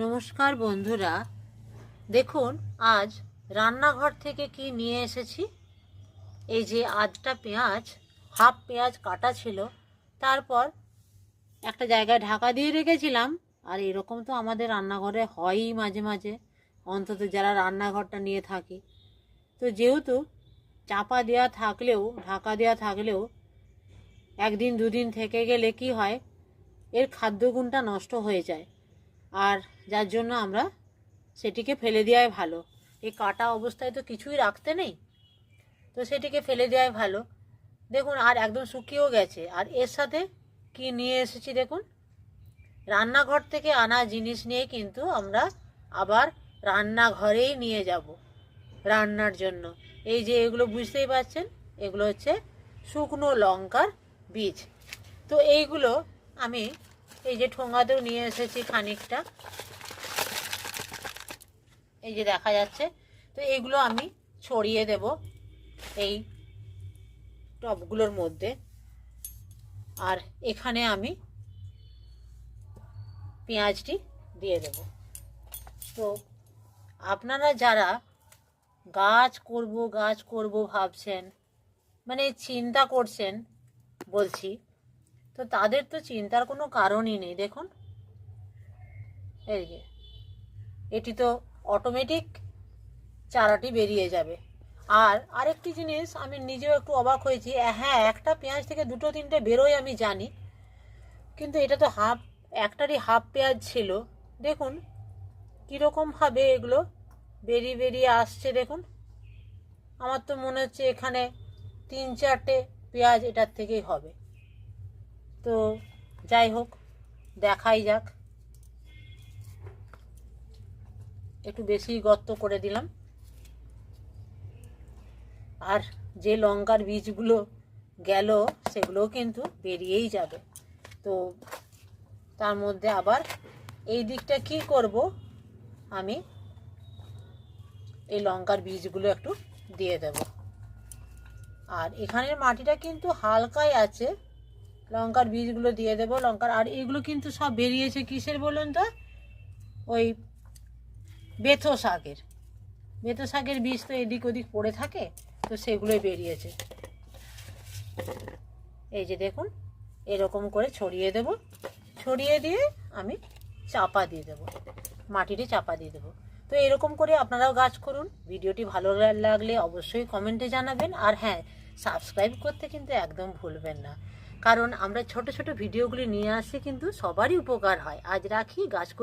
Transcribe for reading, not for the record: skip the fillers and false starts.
নমস্কার বন্ধুরা, দেখুন আজ রান্নাঘর থেকে কি নিয়ে এসেছি। এই যে আধটা পেঁয়াজ, হাফ পেঁয়াজ কাটা ছিল, তারপর একটা জায়গায় ঢাকা দিয়ে রেখেছিলাম। আর এরকম তো আমাদের রান্নাঘরে হয়ই মাঝে মাঝে, অন্তত যারা রান্নাঘরটা নিয়ে থাকি। তো যেহেতু চাপা দেওয়া থাকলেও, ঢাকা দেওয়া থাকলেও একদিন দুদিন থেকে গেলে কি হয়, এর খাদ্যগুণটা নষ্ট হয়ে যায়। আর যার জন্য আমরা সেটিকে ফেলে দেওয়াই ভালো। এই কাটা অবস্থায় তো কিছুই রাখতে নেই, তো সেটিকে ফেলে দেওয়াই ভালো। দেখুন আর একদম শুকিয়েও গেছে। আর এর সাথে কি নিয়ে এসেছি দেখুন, রান্নাঘর থেকে আনা জিনিস নিয়ে কিন্তু আমরা আবার রান্নাঘরেই নিয়ে যাব রান্নার জন্য। এই যে এগুলো বুঝতেই পারছেন, এগুলো হচ্ছে শুকনো লঙ্কার বীজ। তো এইগুলো আমি এই যে ঠোঙাতেও নিয়ে এসেছি খানিকটা, এই যে দেখা যাচ্ছে। তো এইগুলো আমি ছড়িয়ে দেব এই টবগুলোর মধ্যে। আর এখানে আমি পেঁয়াজটি দিয়ে দেব। তো আপনারা যারা গাছ করব ভাবছেন, মানে চিন্তা করছেন বলছি, তো তাদের তো চিন্তার কোনো কারণই নেই। দেখুন এই যে এটি তো অটোমেটিক চারাটি বেরিয়ে যাবে। আর আরেকটি জিনিস আমি নিজেও একটু অবাক হয়েছি, হ্যাঁ একটা পেঁয়াজ থেকে দুটো তিনটে বেরোয় আমি জানি, কিন্তু এটা তো একটারই হাফ পেঁয়াজ ছিল। দেখুন কীরকমভাবে এগুলো বেরিয়ে বেরিয়ে আসছে। দেখুন আমার তো মনে হচ্ছে এখানে 3-4টে পেঁয়াজ এটার থেকেই হবে। তো যাই হোক, দেখাই যাক। একটু বেশি গর্ত করে দিলাম। আর যে লঙ্কার বীজগুলো গেল সেগুলোও কিন্তু বেরিয়েই যাবে। তো তার মধ্যে আবার এই দিকটা কি করব, আমি এই লঙ্কার বীজগুলো একটু দিয়ে দেব। আর এখানের মাটিটা কিন্তু হালকাই আছে, লঙ্কার বীজগুলো দিয়ে দেব। আর এইগুলো কিন্তু সব বেরিয়েছে কিসের বলুন তো, ওই বেথো শাকের বীজ তো এদিক ওদিক পড়ে থাকে, তো সেগুলোই বেরিয়েছে। এই যে দেখুন এরকম করে ছড়িয়ে দেব, ছড়িয়ে দিয়ে আমি চাপা দিয়ে দেব, মাটিতে চাপা দিয়ে দেবো। তো এরকম করে আপনারাও গাছ করুন। ভিডিওটি ভালো লাগলে অবশ্যই কমেন্টে জানাবেন। আর হ্যাঁ, সাবস্ক্রাইব করতে কিন্তু একদম ভুলবেন না, কারণ আমরা ছোট ছোট ভিডিওগুলি নিয়ে আসি কিন্তু সবারই উপকার হয়। আজ রাখি, গাছ করুন।